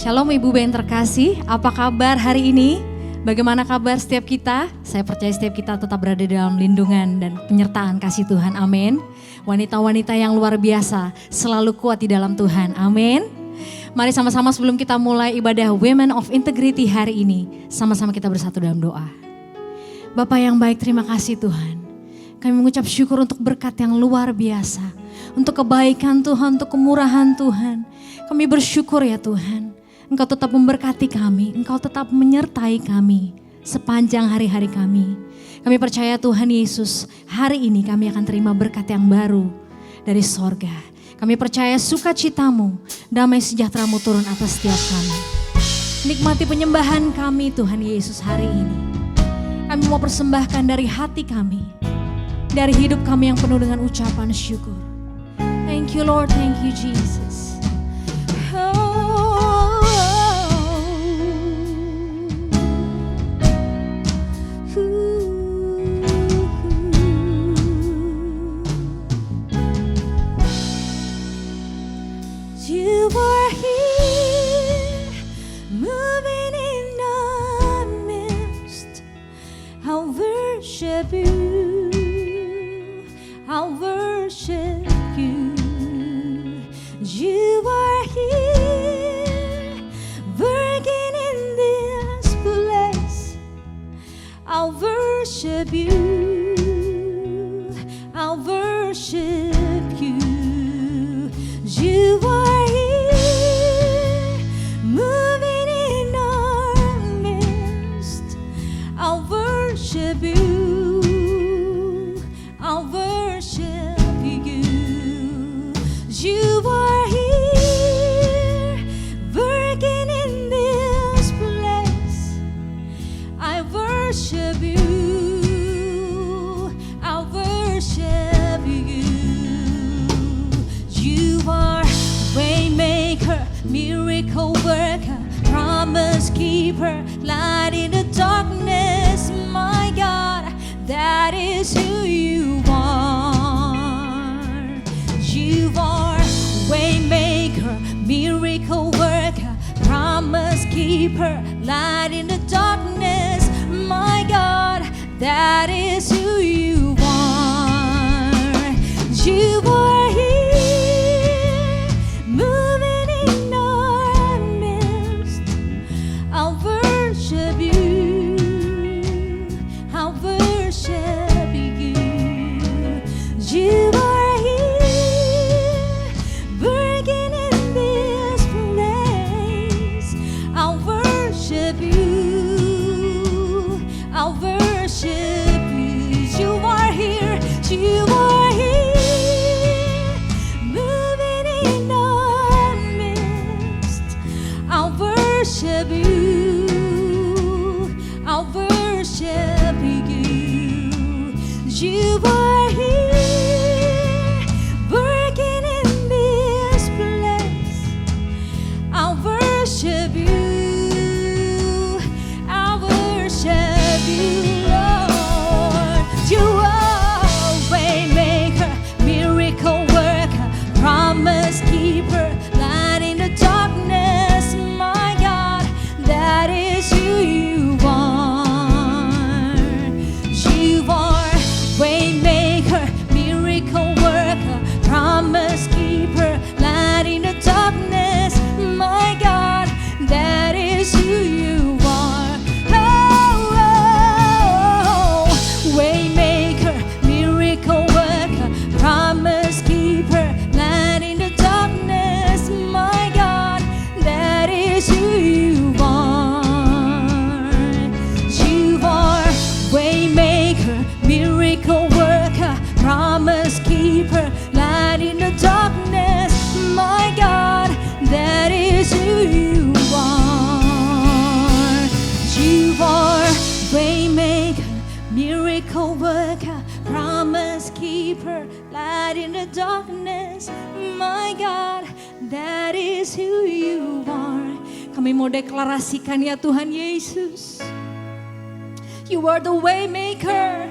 Shalom Ibu yang terkasih, apa kabar hari ini? Bagaimana kabar setiap kita? Saya percaya setiap kita tetap berada dalam lindungan dan penyertaan kasih Tuhan, amin. Wanita-wanita yang luar biasa, selalu kuat di dalam Tuhan, amin. Mari sama-sama sebelum kita mulai ibadah Women of Integrity hari ini, sama-sama kita bersatu dalam doa. Bapa yang baik, terima kasih Tuhan. Kami mengucap syukur untuk berkat yang luar biasa, untuk kebaikan Tuhan, untuk kemurahan Tuhan. Kami bersyukur ya Tuhan, Engkau tetap memberkati kami, Engkau tetap menyertai kami sepanjang hari-hari kami. Kami percaya Tuhan Yesus, hari ini kami akan terima berkat yang baru dari sorga. Kami percaya sukacitamu, damai sejahteramu turun atas setiap kami. Nikmati penyembahan kami Tuhan Yesus hari ini. Kami mau persembahkan dari hati kami, dari hidup kami yang penuh dengan ucapan syukur. Thank you Lord, thank you Jesus. You are here, moving in our midst. I'll worship you, I'll worship you. You are here, working in this place. I'll worship you, I'll worship you. You are here, moving in our midst. I'll worship you, I'll worship you. You are here, working in this place. I worship you, I worship you. You are waymaker, miracle worker, promise keeper, light in the darkness. My God, that is who you are. You are waymaker, miracle worker, promise keeper, light in the darkness. My God, that is who you are. You are here, moving in our midst. I'll worship you, I'll worship you. You are here, working in this place. I'll worship you, I'll worship you. You are here, you are here, moving in our midst. I'll worship you, I'll worship you. You are here, working in this place. I'll worship you, I'll worship you, Lord. You are waymaker, miracle worker, promise keeper, light in the darkness. My God, that is who you are. You are waymaker, miracle worker, promise keeper, light in the darkness. My God, that is who you are. Oh, waymaker, miracle worker, promise keeper, light in the darkness. My God, that is who you are. You are waymaker, miracle worker, promise keeper, light in the darkness. My God, that is who you are. You are waymaker, miracle worker, promise keeper, light in the darkness. My God, that is who you are. Kami mau deklarasikan ya Tuhan Yesus. You are the waymaker,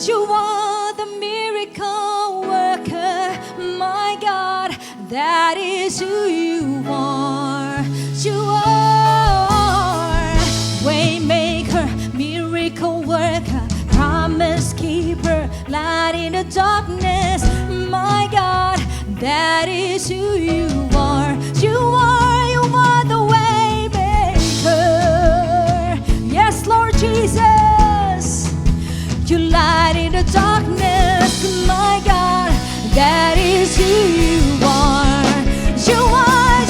you are the miracle worker. My God, that is who you are. You are the darkness. My God, that is who you are. You are the way maker. Yes, Lord Jesus, you light in the darkness. My God, that is who you are. You are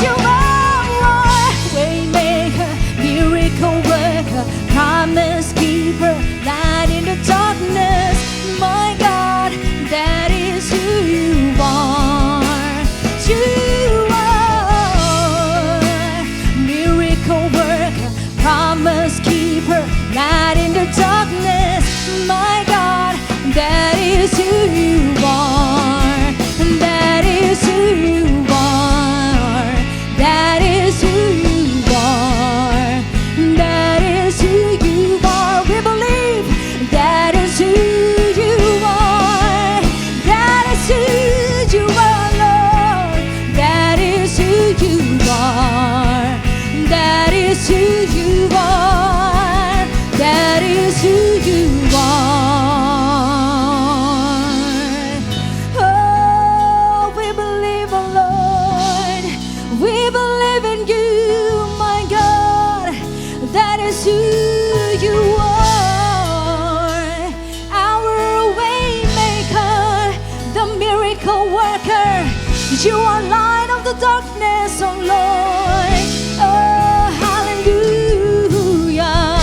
way maker, miracle worker, promise keeper, light in the darkness. My God, that is who you are. You are miracle worker, promise keeper, light in the darkness. My God, that is who you are. That is who you are. That is who you are. That is who you are. We believe that is who you are. That is who you are, Lord. That is who you are. That is who you are. That is who you are. Oh, we believe, oh Lord. We believe in you, my God. That is who you are. Our way maker, the miracle worker. You are light of the darkness, oh Lord. Oh, hallelujah.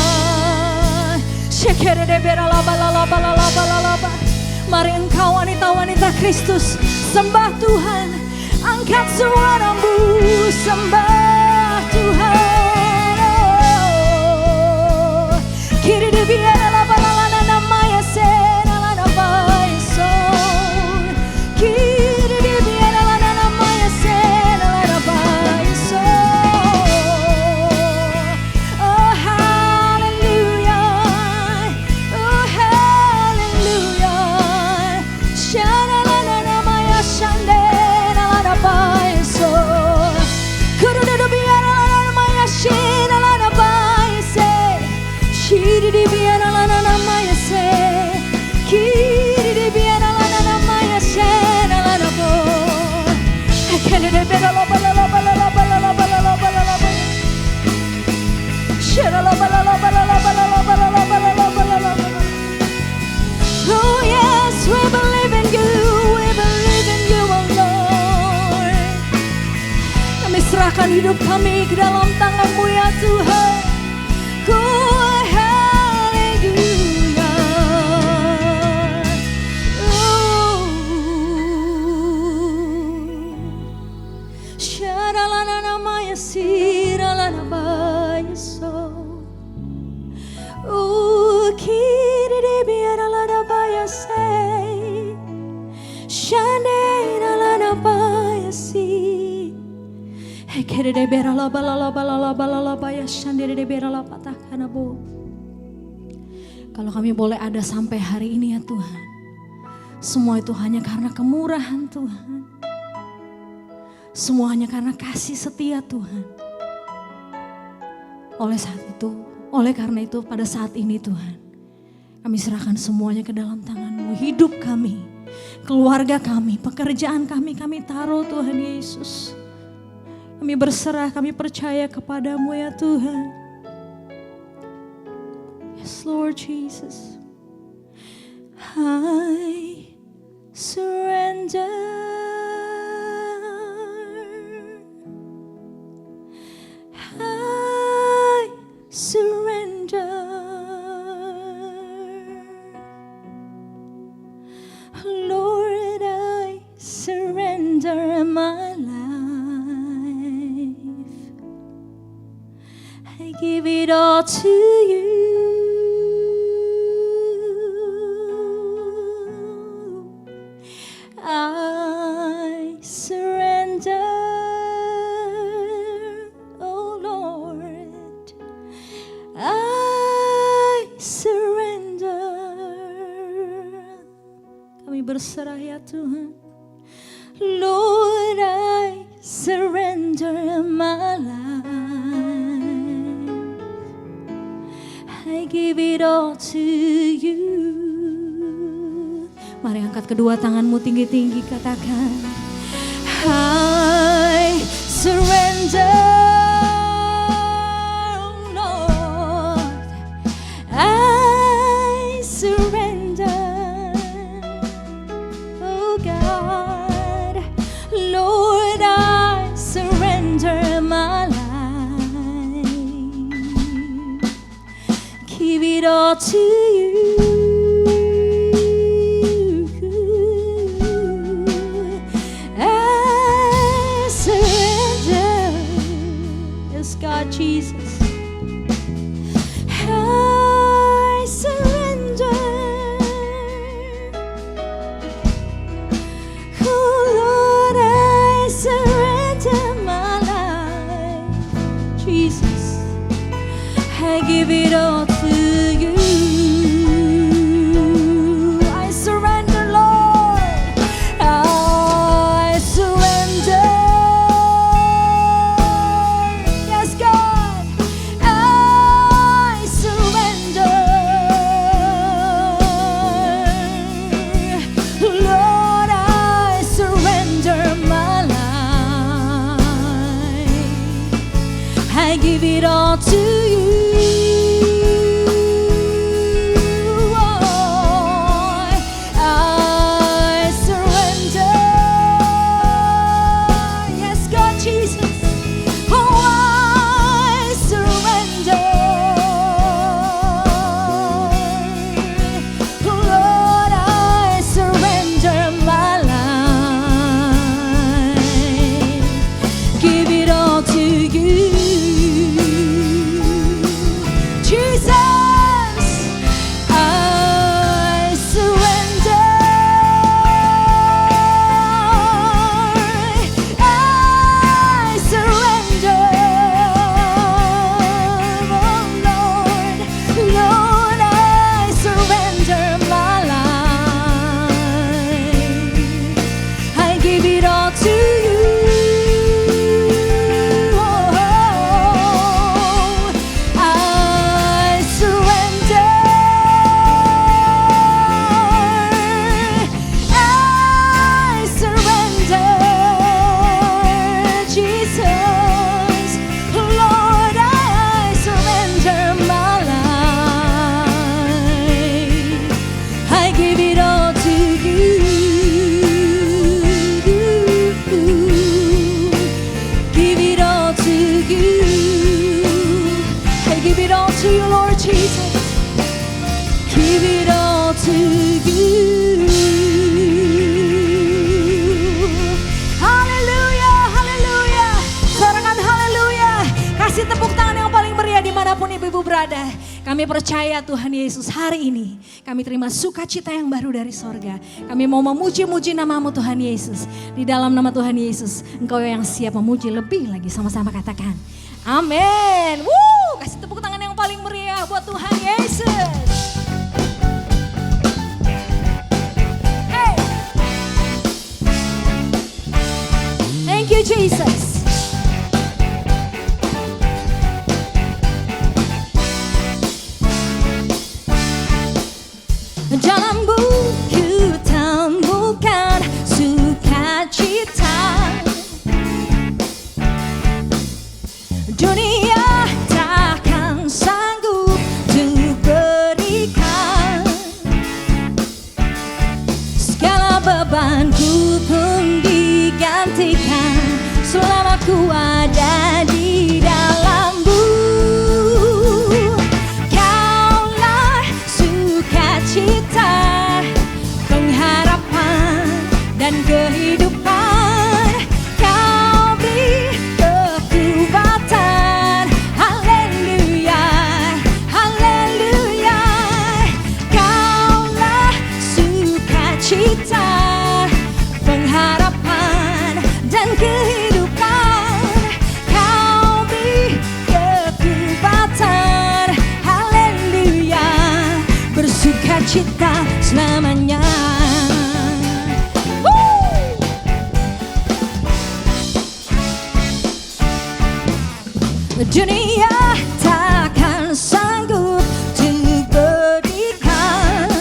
Mari engkau wanita-wanita Kristus, sembah Tuhan. Angkat suaramu, sembah Tuhan. Oh, kiri di biara la balala namanya sena la namanya son. Kiri di biara la namanya sena la namanya son. Oh hallelujah, oh hallelujah. Shana la namanya shande la namanya son. Kuru di biara la namanya shena la namanya se. Kiri di biara la namanya se. Kiri di biara la namanya shena la namanya. Kiri di biara la balala balala balala balala balala. Shena la balala balala balala balala balala balala. Oh yes, we believe in you, we believe in you, oh Lord. Kami serahkan hidup kami ke dalam tangan-Mu ya Tuhan. Oh haleluya. Oh. Sharalana namaya siralana bayaso. Oh kiri di biaralana bayase. Shanelana bayasi. Kiri di biarala balala balala balala bayasan di biarala patahkan abu. Kalau kami boleh ada sampai hari ini ya Tuhan, semua itu hanya karena kemurahan Tuhan. Semua hanya karena kasih setia Tuhan. Oleh karena itu pada saat ini Tuhan, kami serahkan semuanya ke dalam tangan-Mu. Hidup kami, keluarga kami, pekerjaan kami taruh Tuhan Yesus. Kami berserah, kami percaya kepada-Mu ya Tuhan. Yes Lord Jesus. I surrender. I surrender. Lord, I surrender my life. I give it all to you. I surrender, oh Lord. I surrender. Kami berserah ya Tuhan. Lord, I surrender my life. I give it all to you. Mari angkat kedua tanganmu tinggi-tinggi, katakan, I surrender, Lord. I surrender, oh God. Lord, I surrender my life. Give it all to you. God, Jesus, I surrender. Oh Lord, I surrender my life. Jesus, I give it all to you. I surrender, Lord. I surrender. I give it all to you. Oh, I surrender. Yes, God, Jesus. Oh, I surrender. Lord, I surrender my life. Give it all to you. To you, Lord Jesus, give it all to you. Haleluya, haleluya, sorangan haleluya. Kasih tepuk tangan yang paling meriah dimanapun ibu-ibu berada. Kami percaya Tuhan Yesus, hari ini kami terima sukacita yang baru dari sorga. Kami mau memuji-muji namamu Tuhan Yesus. Di dalam nama Tuhan Yesus, Engkau yang siap memuji lebih lagi. Sama-sama katakan, amin. Kasih tepuk tangan yang paling meriah buat Tuhan Yesus. Hey. Thank you, Jesus. Dalam buku temukan sukacita. Dunia takkan sanggup untuk berikan. Segala bebanku pun digantikan selama ku ada di dalammu. Kaulah sukacita, pengharapan dan kehidupan. Cita, pengharapan dan kehidupan. Kau beri kekuatan, haleluya, bersukacita selamanya. Dunia takkan sanggup untuk berikan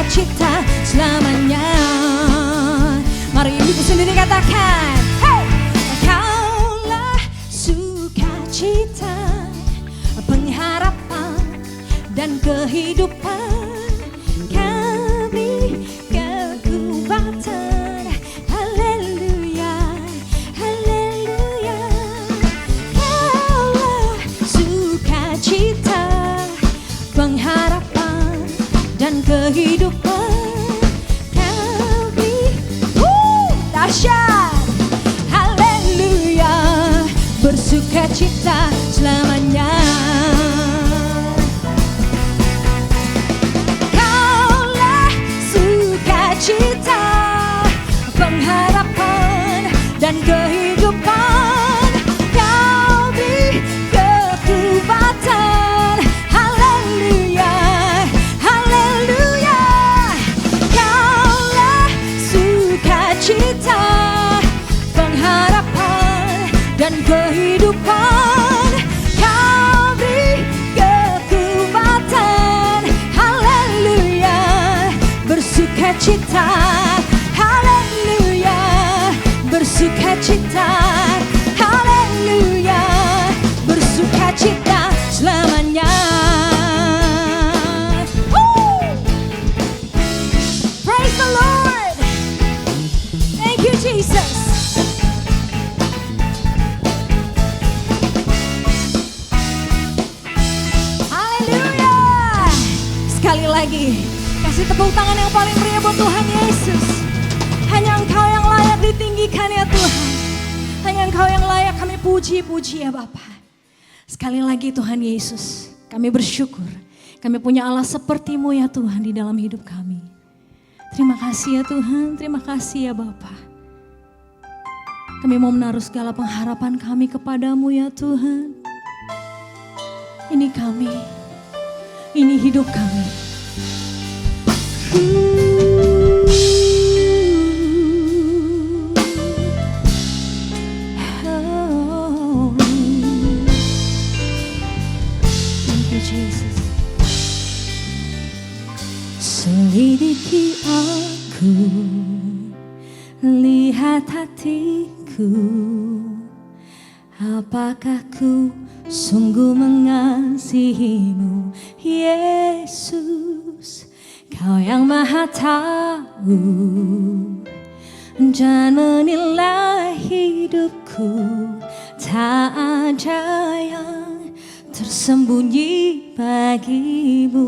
bersukacita selamanya. Mari ibu sendiri katakan, hey! Kaulah sukacita, pengharapan dan kehidupan. Kami kekuatan, haleluya, haleluya. Kaulah sukacita, pengharapan dan kehidupan. Kami dahsyat, haleluya, bersukacita selamanya. Kaulah sukacita, pengharapan dan kehidupan. Kau beri kekuatan, haleluya, haleluya. Kaulah sukacita, pengharapan dan kehidupan. Kau beri kekuatan, haleluya, bersukacita, haleluya, bersukacita, haleluya, bersukacita selamanya. Woo! Praise the Lord. Thank you, Jesus. Haleluya. Sekali lagi, kasih tepuk tangan yang paling meriah buat Tuhan Yesus. Hanya Engkau yang layak ditinggikan ya Tuhan. Hanya Engkau yang layak kami puji-puji ya Bapa. Sekali lagi Tuhan Yesus, kami bersyukur. Kami punya Allah seperti-Mu ya Tuhan di dalam hidup kami. Terima kasih ya Tuhan, terima kasih ya Bapa. Kami mau menaruh segala pengharapan kami kepadamu ya Tuhan. Ini kami, ini hidup kami. Thank you Jesus. Selidiki aku, lihat hatiku, apakah ku sungguh mengasihimu Yesus. Kau yang maha tahu dan menilai hidupku. Tak ada yang tersembunyi bagimu.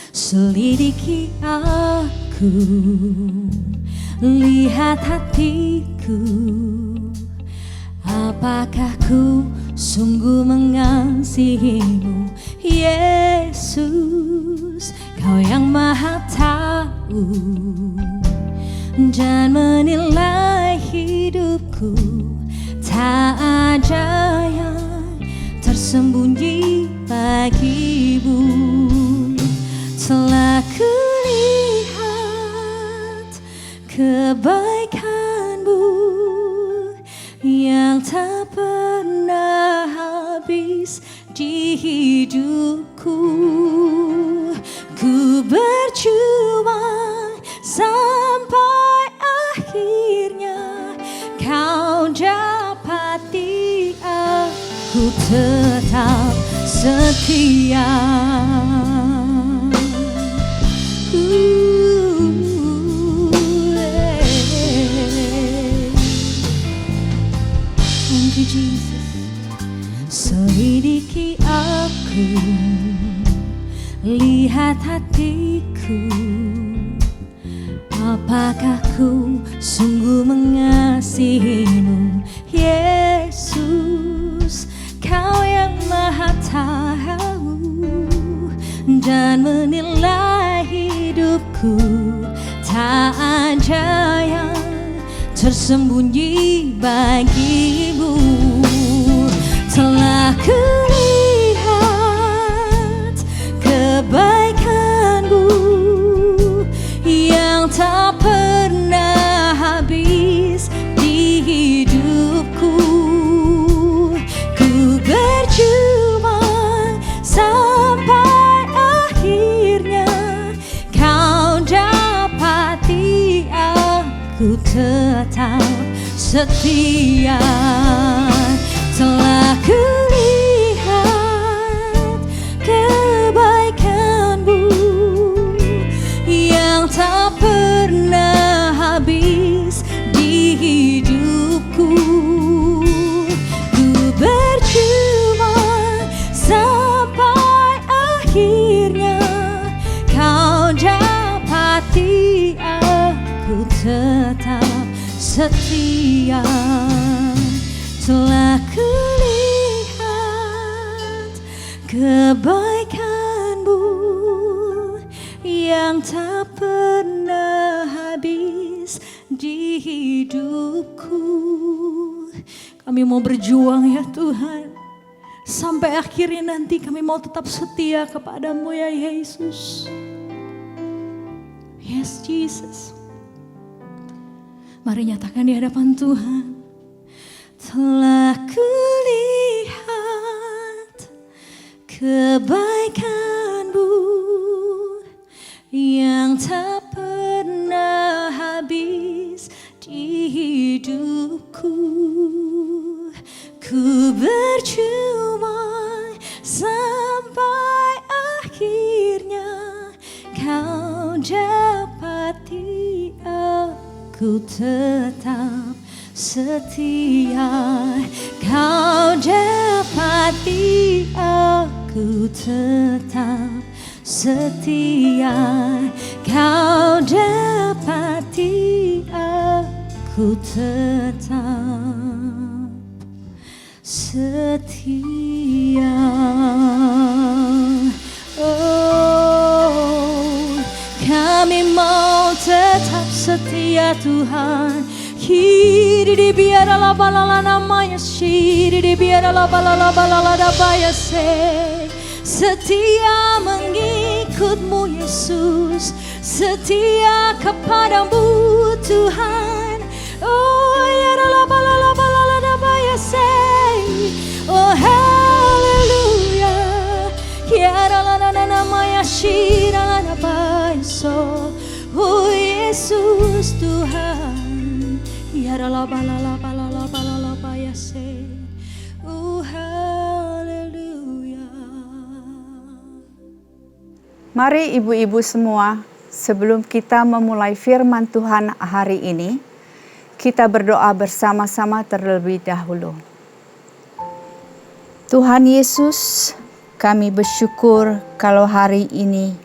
Selidiki aku, lihat hatiku, apakah ku sungguh mengasihimu Yesus. Kau yang maha tahu dan menilai hidupku. Tak ada yang tersembunyi bagimu. Telah kulihat kebaikan-Mu yang tak pernah habis di hidupku. Ku berjuang sampai akhirnya Kau dapati aku tetap setia. Thank you Jesus. Selidiki aku, lihat hatiku, apakah ku sungguh mengasihimu Yesus. Kau yang maha tahu dan menilai hidupku. Tak ada yang tersembunyi bagimu. Telah kulihat kebaikan-Mu yang tak pernah habis di hidupku. Ku berjuang sampai akhirnya Kau tetap setia. Telah kulihat kebaikan-Mu yang tak pernah habis di hidupku. Ku berjuang sampai akhirnya Kau dapati aku tetap setia. Telah kulihat kebaikan-Mu yang tak pernah habis di hidupku. Kami mau berjuang ya Tuhan, sampai akhirnya nanti kami mau tetap setia kepada-Mu ya Yesus. Yes Jesus. Mari nyatakan di hadapan Tuhan. Telah kulihat kebaikan-Mu yang tak pernah habis di hidupku. Ku berjuang sampai akhirnya Kau dapati aku tetap setia. Kau dapati aku tetap setia. Kau dapati aku tetap setia. Oh, kami mau tetap setia Tuhan. Kiri di biara la balala namanya shiri di biara la balala balala dabaya se. Setia mengikut-Mu Yesus, setia kepada-Mu Tuhan. Oh ya la balala balala dabaya se. Oh haleluya. Kiara la namanya shira la dabaya so. Oh Yesus Tuhan. Mari ibu-ibu semua, sebelum kita memulai firman Tuhan hari ini, kita berdoa bersama-sama terlebih dahulu. Tuhan Yesus, kami bersyukur kalau hari ini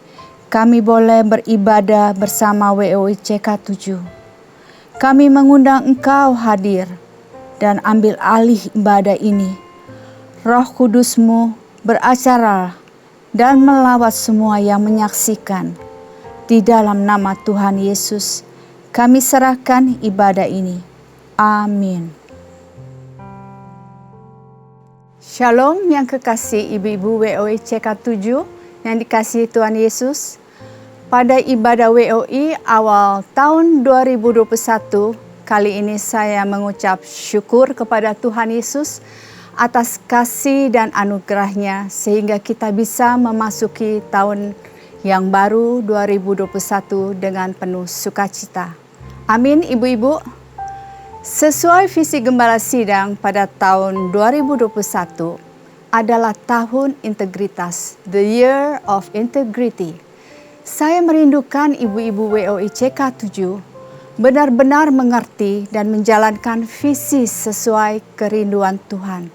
kami boleh beribadah bersama WOICK 7. Kami mengundang Engkau hadir dan ambil alih ibadah ini. Roh Kudus-Mu beracara dan melawat semua yang menyaksikan. Di dalam nama Tuhan Yesus, kami serahkan ibadah ini. Amin. Shalom yang kekasih ibu-ibu WOICK 7 yang dikasihi Tuhan Yesus. Pada ibadah WOI awal tahun 2021, kali ini saya mengucap syukur kepada Tuhan Yesus atas kasih dan anugerah-Nya sehingga kita bisa memasuki tahun yang baru 2021 dengan penuh sukacita. Amin ibu-ibu. Sesuai visi Gembala Sidang pada tahun 2021 adalah tahun integritas, the year of integrity. Saya merindukan ibu-ibu WOICK 7 benar-benar mengerti dan menjalankan visi sesuai kerinduan Tuhan,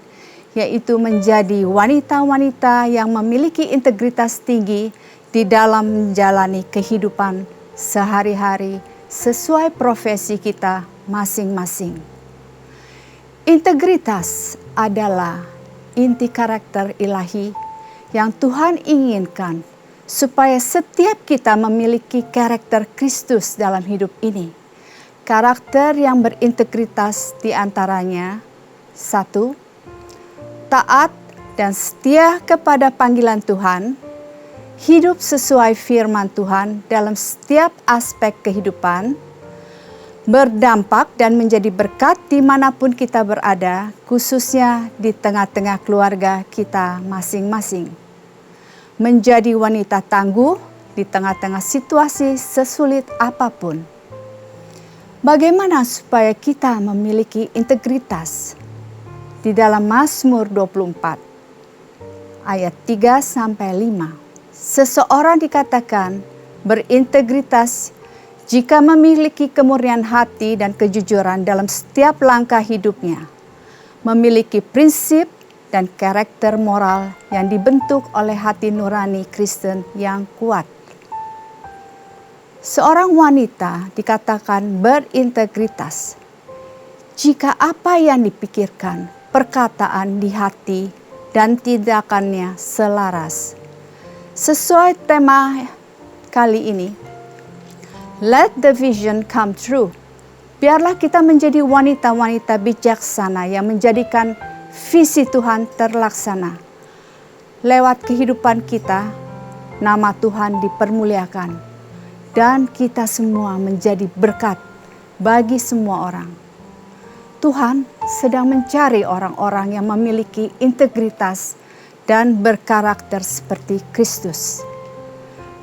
yaitu menjadi wanita-wanita yang memiliki integritas tinggi di dalam menjalani kehidupan sehari-hari sesuai profesi kita masing-masing. Integritas adalah inti karakter ilahi yang Tuhan inginkan supaya setiap kita memiliki karakter Kristus dalam hidup ini. Karakter yang berintegritas diantaranya 1. Taat dan setia kepada panggilan Tuhan, hidup sesuai firman Tuhan dalam setiap aspek kehidupan, berdampak dan menjadi berkat dimanapun kita berada, khususnya di tengah-tengah keluarga kita masing-masing. Menjadi wanita tangguh di tengah-tengah situasi sesulit apapun. Bagaimana supaya kita memiliki integritas? Di dalam Mazmur 24 ayat 3 sampai 5. Seseorang dikatakan berintegritas jika memiliki kemurnian hati dan kejujuran dalam setiap langkah hidupnya, memiliki prinsip dan karakter moral yang dibentuk oleh hati nurani Kristen yang kuat. Seorang wanita dikatakan berintegritas jika apa yang dipikirkan, perkataan di hati, dan tindakannya selaras. Sesuai tema kali ini, Let the vision come true. Biarlah kita menjadi wanita-wanita bijaksana yang menjadikan visi Tuhan terlaksana. Lewat kehidupan kita, nama Tuhan dipermuliakan. Dan kita semua menjadi berkat bagi semua orang. Tuhan sedang mencari orang-orang yang memiliki integritas dan berkarakter seperti Kristus.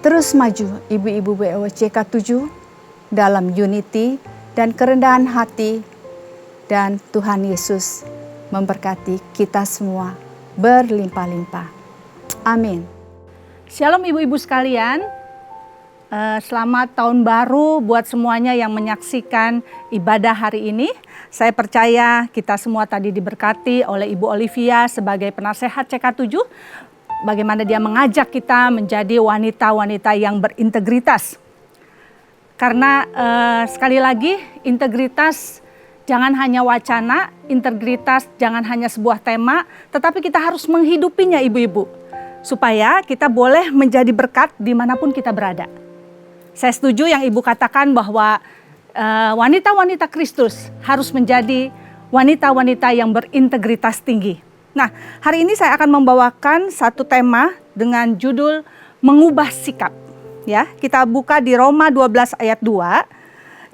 Terus maju ibu-ibu BOCK 7 dalam unity dan kerendahan hati, dan Tuhan Yesus memberkati kita semua berlimpah-limpah. Amin. Shalom ibu-ibu sekalian. Selamat tahun baru buat semuanya yang menyaksikan ibadah hari ini. Saya percaya kita semua tadi diberkati oleh Ibu Olivia sebagai penasehat CK7. Bagaimana dia mengajak kita menjadi wanita-wanita yang berintegritas. Karena sekali lagi integritas jangan hanya wacana, integritas jangan hanya sebuah tema, tetapi kita harus menghidupinya ibu-ibu. Supaya kita boleh menjadi berkat dimanapun kita berada. Saya setuju yang Ibu katakan bahwa wanita-wanita Kristus harus menjadi wanita-wanita yang berintegritas tinggi. Nah, hari ini saya akan membawakan satu tema dengan judul mengubah sikap. Ya, kita buka di Roma 12 ayat 2.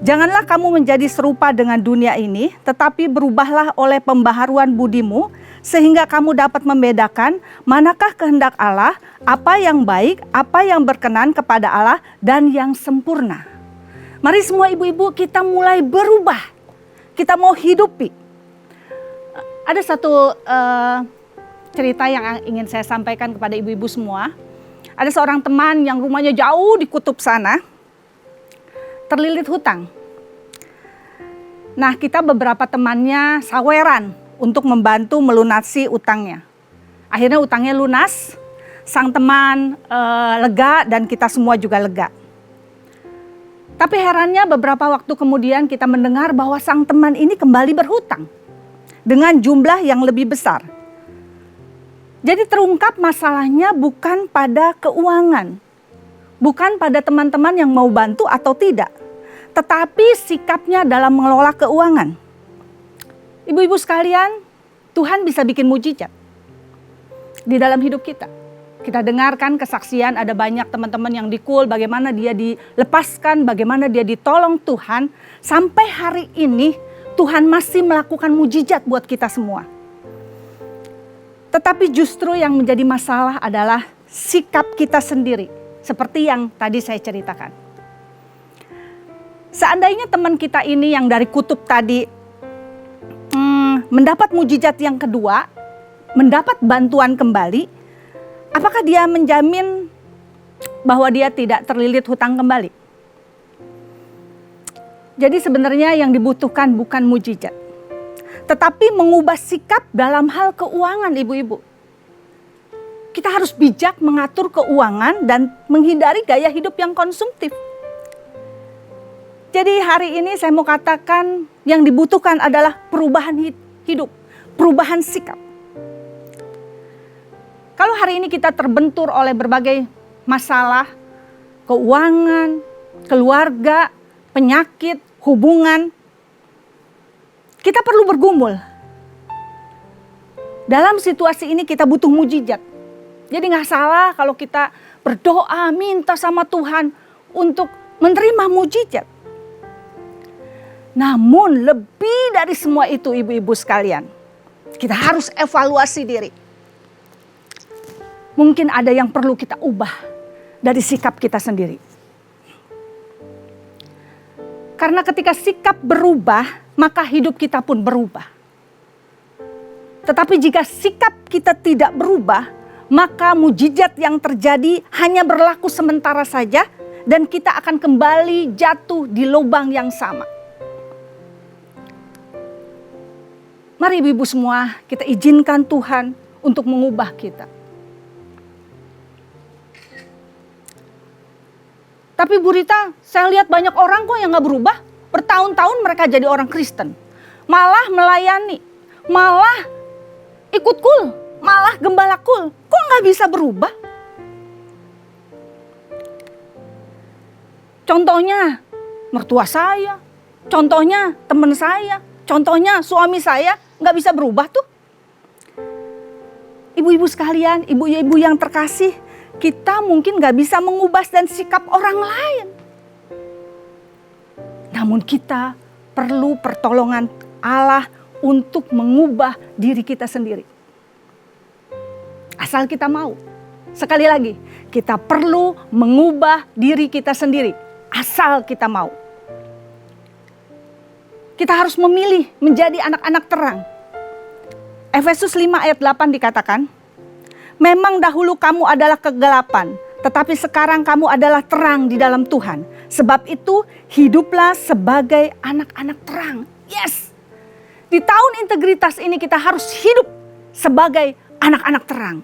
Janganlah kamu menjadi serupa dengan dunia ini, tetapi berubahlah oleh pembaharuan budimu, sehingga kamu dapat membedakan manakah kehendak Allah, apa yang baik, apa yang berkenan kepada Allah, dan yang sempurna. Mari semua ibu-ibu kita mulai berubah. Kita mau hidupi. Ada satu cerita yang ingin saya sampaikan kepada ibu-ibu semua. Ada seorang teman yang rumahnya jauh di kutub sana, terlilit hutang. Nah, kita beberapa temannya saweran untuk membantu melunasi utangnya. Akhirnya utangnya lunas, sang teman lega dan kita semua juga lega. Tapi herannya beberapa waktu kemudian kita mendengar bahwa sang teman ini kembali berhutang dengan jumlah yang lebih besar. Jadi terungkap masalahnya bukan pada keuangan, bukan pada teman-teman yang mau bantu atau tidak, tetapi sikapnya dalam mengelola keuangan. Ibu-ibu sekalian, Tuhan bisa bikin mujizat di dalam hidup kita. Kita dengarkan kesaksian ada banyak teman-teman yang dikul, bagaimana dia dilepaskan, bagaimana dia ditolong Tuhan. Sampai hari ini Tuhan masih melakukan mujizat buat kita semua. Tetapi justru yang menjadi masalah adalah sikap kita sendiri. Seperti yang tadi saya ceritakan. Seandainya teman kita ini yang dari kutub tadi mendapat mujizat yang kedua, mendapat bantuan kembali, apakah dia menjamin bahwa dia tidak terlilit hutang kembali? Jadi sebenarnya yang dibutuhkan bukan mujizat, tetapi mengubah sikap dalam hal keuangan ibu-ibu. Kita harus bijak mengatur keuangan dan menghindari gaya hidup yang konsumtif. Jadi hari ini saya mau katakan yang dibutuhkan adalah perubahan hidup, perubahan sikap. Kalau hari ini kita terbentur oleh berbagai masalah, keuangan, keluarga, penyakit, hubungan, kita perlu bergumul. Dalam situasi ini kita butuh mujizat. Jadi gak salah kalau kita berdoa, minta sama Tuhan untuk menerima mujizat. Namun lebih dari semua itu ibu-ibu sekalian, kita harus evaluasi diri. Mungkin ada yang perlu kita ubah dari sikap kita sendiri. Karena ketika sikap berubah, maka hidup kita pun berubah. Tetapi jika sikap kita tidak berubah, maka mujizat yang terjadi hanya berlaku sementara saja dan kita akan kembali jatuh di lubang yang sama. Mari ibu-ibu semua, kita izinkan Tuhan untuk mengubah kita. Tapi Bu Rita, saya lihat banyak orang kok yang gak berubah. Bertahun-tahun mereka jadi orang Kristen. Malah melayani, malah ikut kul, malah gembala kul. Kok gak bisa berubah? Contohnya mertua saya, contohnya teman saya, contohnya suami saya gak bisa berubah tuh. Ibu-ibu sekalian, ibu-ibu yang terkasih, kita mungkin gak bisa mengubah dan sikap orang lain. Namun kita perlu pertolongan Allah untuk mengubah diri kita sendiri. Asal kita mau. Sekali lagi, kita perlu mengubah diri kita sendiri. Asal kita mau. Kita harus memilih menjadi anak-anak terang. Efesus 5 ayat 8 dikatakan, memang dahulu kamu adalah kegelapan, tetapi sekarang kamu adalah terang di dalam Tuhan. Sebab itu hiduplah sebagai anak-anak terang. Yes! Di tahun integritas ini kita harus hidup sebagai anak-anak terang.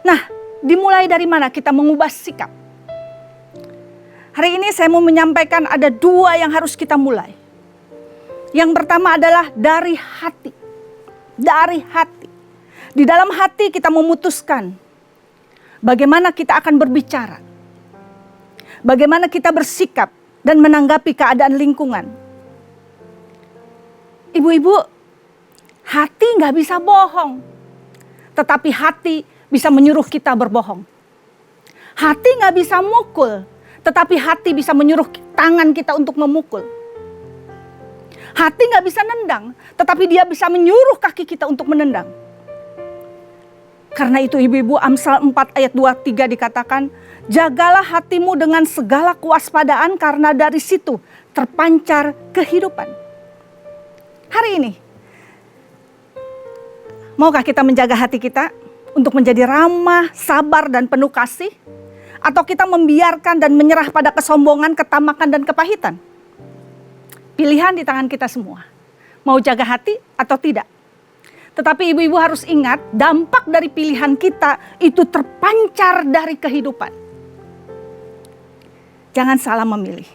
Nah, dimulai dari mana kita mengubah sikap? Hari ini saya mau menyampaikan ada 2 yang harus kita mulai. Yang pertama adalah dari hati. Dari hati. Di dalam hati kita memutuskan bagaimana kita akan berbicara. Bagaimana kita bersikap dan menanggapi keadaan lingkungan. Ibu-ibu, hati gak bisa bohong. Tetapi hati bisa menyuruh kita berbohong. Hati gak bisa mukul. Tetapi hati bisa menyuruh tangan kita untuk memukul. Hati gak bisa nendang. Tetapi dia bisa menyuruh kaki kita untuk menendang. Karena itu ibu-ibu, Amsal 4 ayat 2-3 dikatakan, jagalah hatimu dengan segala kewaspadaan karena dari situ terpancar kehidupan. Hari ini, maukah kita menjaga hati kita untuk menjadi ramah, sabar, dan penuh kasih? Atau kita membiarkan dan menyerah pada kesombongan, ketamakan, dan kepahitan? Pilihan di tangan kita semua. Mau jaga hati atau tidak? Tetapi ibu-ibu harus ingat, dampak dari pilihan kita itu terpancar dari kehidupan. Jangan salah memilih.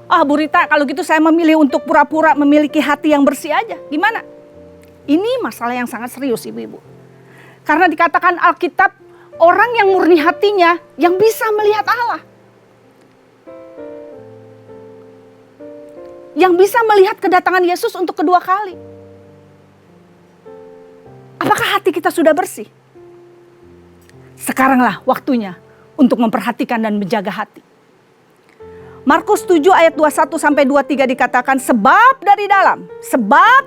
Oh Bu Rita, kalau gitu saya memilih untuk pura-pura memiliki hati yang bersih aja. Gimana? Ini masalah yang sangat serius ibu-ibu. Karena dikatakan Alkitab, orang yang murni hatinya yang bisa melihat Allah. Yang bisa melihat kedatangan Yesus untuk kedua kali. Apakah hati kita sudah bersih? Sekaranglah waktunya untuk memperhatikan dan menjaga hati. Markus 7 ayat 21-23 dikatakan, sebab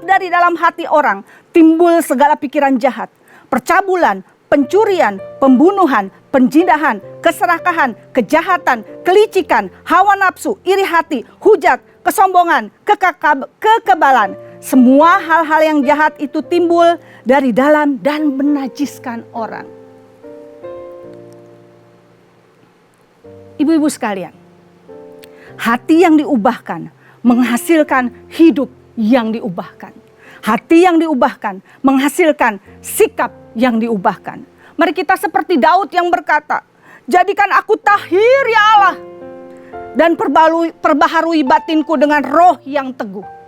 dari dalam hati orang timbul segala pikiran jahat, percabulan, pencurian, pembunuhan, penjindahan, keserakahan, kejahatan, kelicikan, hawa nafsu, iri hati, hujat, kesombongan, kekebalan. Semua hal-hal yang jahat itu timbul dari dalam dan menajiskan orang. Ibu-ibu sekalian, hati yang diubahkan menghasilkan hidup yang diubahkan. Hati yang diubahkan menghasilkan sikap yang diubahkan. Mari kita seperti Daud yang berkata, jadikan aku tahir ya Allah, dan perbaharui batinku dengan roh yang teguh.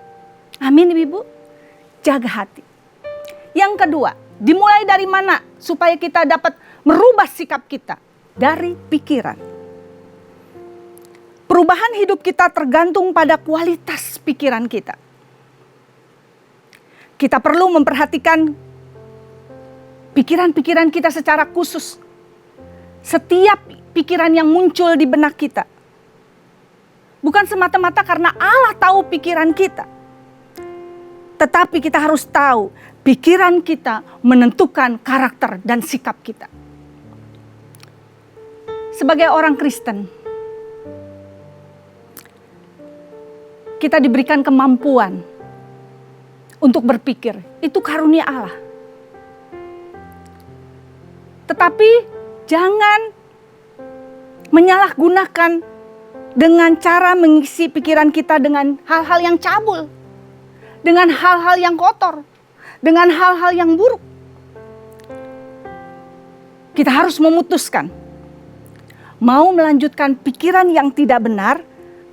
Amin ibu-ibu, jaga hati. Yang kedua, dimulai dari mana supaya kita dapat merubah sikap kita? Dari pikiran. Perubahan hidup kita tergantung pada kualitas pikiran kita. Kita perlu memperhatikan pikiran-pikiran kita secara khusus. Setiap pikiran yang muncul di benak kita. Bukan semata-mata karena Allah tahu pikiran kita. Tetapi kita harus tahu pikiran kita menentukan karakter dan sikap kita. Sebagai orang Kristen, kita diberikan kemampuan untuk berpikir. Itu karunia Allah. Tetapi jangan menyalahgunakan dengan cara mengisi pikiran kita dengan hal-hal yang cabul, dengan hal-hal yang kotor, dengan hal-hal yang buruk. Kita harus memutuskan, mau melanjutkan pikiran yang tidak benar,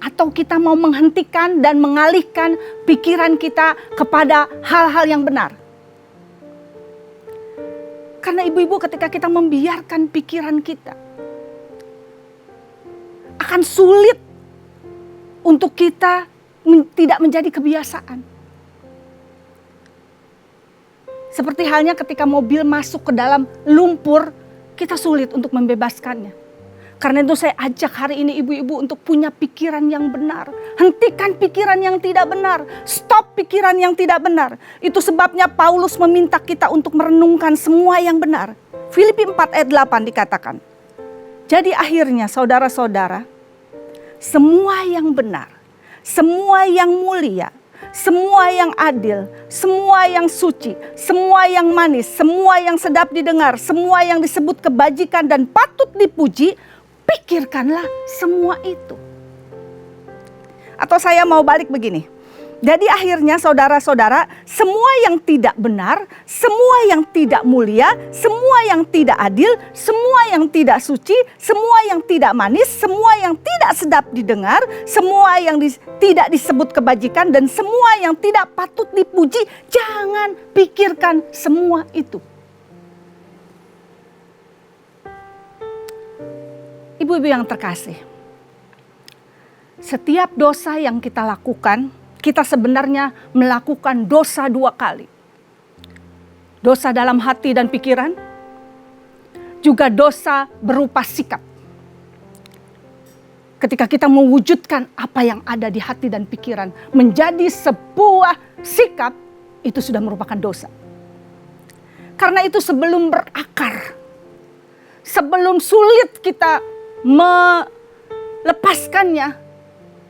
atau kita mau menghentikan dan mengalihkan pikiran kita kepada hal-hal yang benar. Karena ibu-ibu, ketika kita membiarkan pikiran kita, akan sulit untuk kita tidak menjadi kebiasaan. Seperti halnya ketika mobil masuk ke dalam lumpur, kita sulit untuk membebaskannya. Karena itu saya ajak hari ini ibu-ibu untuk punya pikiran yang benar. Hentikan pikiran yang tidak benar. Stop pikiran yang tidak benar. Itu sebabnya Paulus meminta kita untuk merenungkan semua yang benar. Filipi 4 ayat 8 dikatakan, jadi akhirnya saudara-saudara, semua yang benar, semua yang mulia, semua yang adil, semua yang suci, semua yang manis, semua yang sedap didengar, semua yang disebut kebajikan dan patut dipuji, pikirkanlah semua itu. Atau saya mau balik begini. Jadi akhirnya saudara-saudara, semua yang tidak benar, semua yang tidak mulia, semua yang tidak adil, semua yang tidak suci, semua yang tidak manis, semua yang tidak sedap didengar, semua yang tidak disebut kebajikan, dan semua yang tidak patut dipuji, jangan pikirkan semua itu. Ibu-ibu yang terkasih, setiap dosa yang kita lakukan, kita sebenarnya melakukan dosa 2 kali. Dosa dalam hati dan pikiran, juga dosa berupa sikap. Ketika kita mewujudkan apa yang ada di hati dan pikiran menjadi sebuah sikap, itu sudah merupakan dosa. Karena itu sebelum berakar, sebelum sulit kita melepaskannya,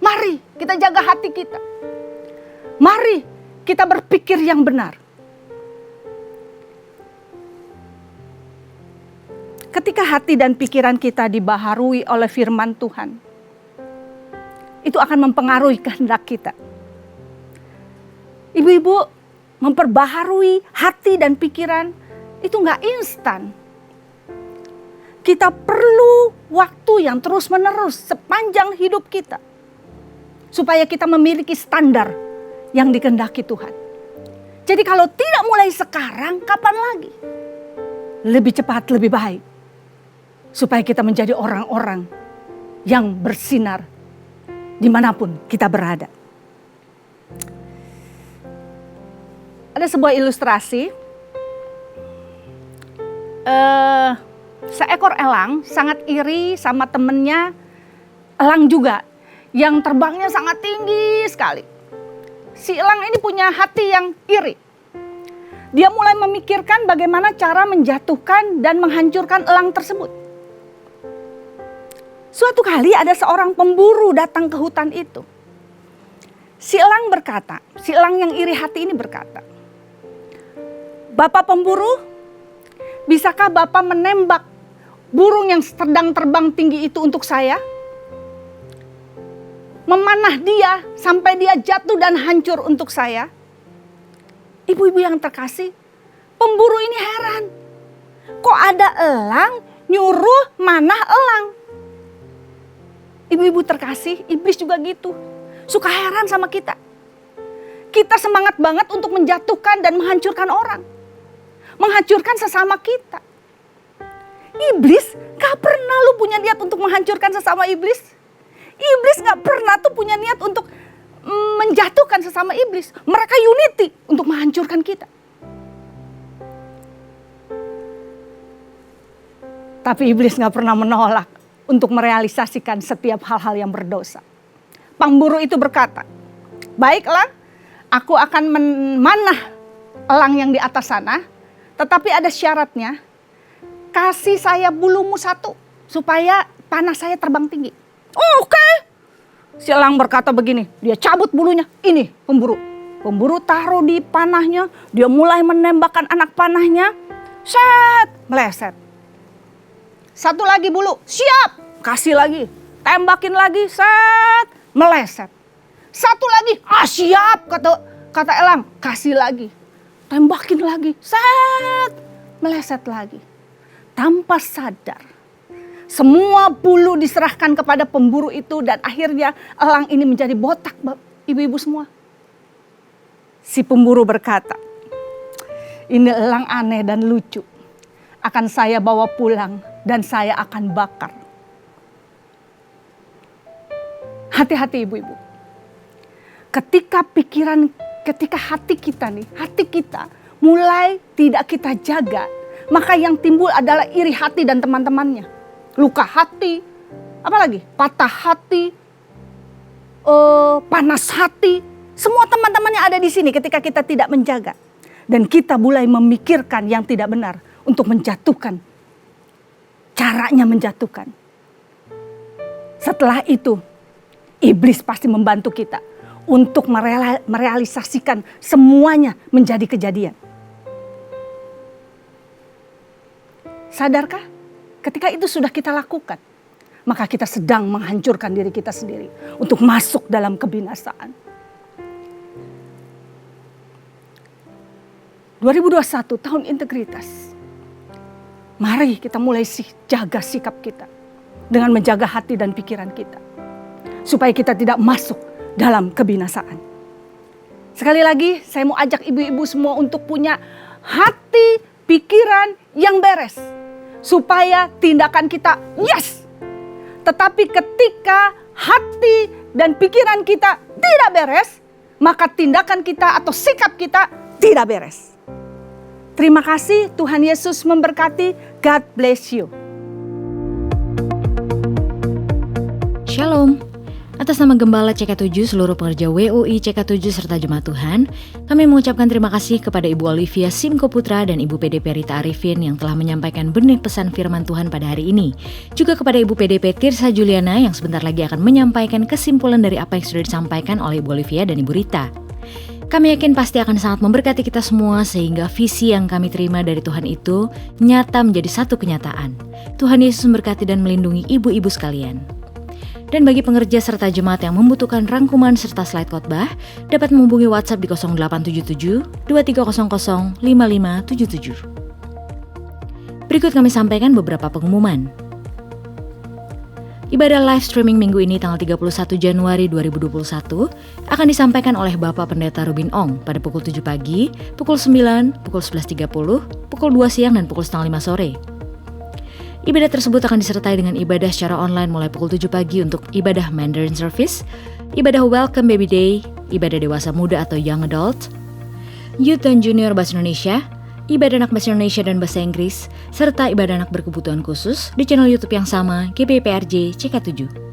mari kita jaga hati kita. Mari kita berpikir yang benar. Ketika hati dan pikiran kita dibaharui oleh firman Tuhan, itu akan mempengaruhi kehendak kita. Ibu-ibu, memperbaharui hati dan pikiran itu gak instan. Kita perlu waktu yang terus-menerus sepanjang hidup kita, supaya kita memiliki standar yang dikehendaki Tuhan. Jadi kalau tidak mulai sekarang, kapan lagi? Lebih cepat, lebih baik. Supaya kita menjadi orang-orang yang bersinar dimanapun kita berada. Ada sebuah ilustrasi. Seekor elang sangat iri sama temennya elang juga, yang terbangnya sangat tinggi sekali. Si elang ini punya hati yang iri. Dia mulai memikirkan bagaimana cara menjatuhkan dan menghancurkan elang tersebut. Suatu kali ada seorang pemburu datang ke hutan itu. Si elang berkata, si elang yang iri hati ini berkata, "Bapak pemburu, bisakah Bapak menembak burung yang sedang terbang tinggi itu untuk saya? Memanah dia sampai dia jatuh dan hancur untuk saya." Ibu-ibu yang terkasih, pemburu ini heran. Kok ada elang nyuruh manah elang? Ibu-ibu terkasih, iblis juga gitu. Suka heran sama kita. Kita semangat banget untuk menjatuhkan dan menghancurkan orang. Menghancurkan sesama kita. Iblis gak pernah lu punya niat untuk menghancurkan sesama iblis. Iblis gak pernah tuh punya niat untuk menjatuhkan sesama iblis. Mereka unity untuk menghancurkan kita. Tapi iblis gak pernah menolak untuk merealisasikan setiap hal-hal yang berdosa. Pemburu itu berkata, "Baiklah, aku akan memanah elang yang di atas sana. Tetapi ada syaratnya, kasih saya bulumu 1 supaya panah saya terbang tinggi." Oke. Si elang berkata begini, dia cabut bulunya, ini pemburu. Pemburu taruh di panahnya, dia mulai menembakkan anak panahnya, set, meleset. Satu lagi bulu, siap, kasih lagi, tembakin lagi, set, meleset. Satu lagi, siap, kata elang, kasih lagi, tembakin lagi, set, meleset lagi. Tanpa sadar, semua bulu diserahkan kepada pemburu itu dan akhirnya elang ini menjadi botak, ibu-ibu semua. Si pemburu berkata, ini elang aneh dan lucu, akan saya bawa pulang dan saya akan bakar. Hati-hati ibu-ibu. Ketika hati kita mulai tidak kita jaga, maka yang timbul adalah iri hati dan teman-temannya. Luka hati, apalagi patah hati, panas hati. Semua teman-teman yang ada di sini ketika kita tidak menjaga. Dan kita mulai memikirkan yang tidak benar untuk menjatuhkan. Caranya menjatuhkan. Setelah itu, iblis pasti membantu kita untuk merealisasikan semuanya menjadi kejadian. Sadarkah? Ketika itu sudah kita lakukan, maka kita sedang menghancurkan diri kita sendiri untuk masuk dalam kebinasaan. 2021 tahun integritas. Mari kita mulai jaga sikap kita dengan menjaga hati dan pikiran kita supaya kita tidak masuk dalam kebinasaan. Sekali lagi saya mau ajak ibu-ibu semua untuk punya hati, pikiran yang beres supaya tindakan kita yes. Tetapi ketika hati dan pikiran kita tidak beres, maka tindakan kita atau sikap kita tidak beres. Terima kasih, Tuhan Yesus memberkati. God bless you. Shalom. Atas nama Gembala CK7, seluruh pekerja WUI CK7 serta jemaat Tuhan, kami mengucapkan terima kasih kepada Ibu Olivia Simko Putra dan Ibu PDP Rita Arifin yang telah menyampaikan benih pesan firman Tuhan pada hari ini. Juga kepada Ibu PDP Tirsa Juliana yang sebentar lagi akan menyampaikan kesimpulan dari apa yang sudah disampaikan oleh Ibu Olivia dan Ibu Rita. Kami yakin pasti akan sangat memberkati kita semua sehingga visi yang kami terima dari Tuhan itu nyata menjadi satu kenyataan. Tuhan Yesus memberkati dan melindungi ibu-ibu sekalian. Dan bagi pengerja serta jemaat yang membutuhkan rangkuman serta slide khotbah, dapat menghubungi WhatsApp di 0877 2300 5577. Berikut kami sampaikan beberapa pengumuman. Ibadah live streaming minggu ini tanggal 31 Januari 2021 akan disampaikan oleh Bapak Pendeta Rubin Ong pada pukul 7 pagi, pukul 9, pukul 11.30, pukul 2 siang, dan pukul setengah 5 sore. Ibadah tersebut akan disertai dengan ibadah secara online mulai pukul 7 pagi untuk ibadah Mandarin Service, ibadah Welcome Baby Day, ibadah dewasa muda atau Young Adult, Youth dan Junior Bahasa Indonesia, ibadah anak Bahasa Indonesia dan Bahasa Inggris, serta ibadah anak berkebutuhan khusus di channel YouTube yang sama, GBPRJ CK7.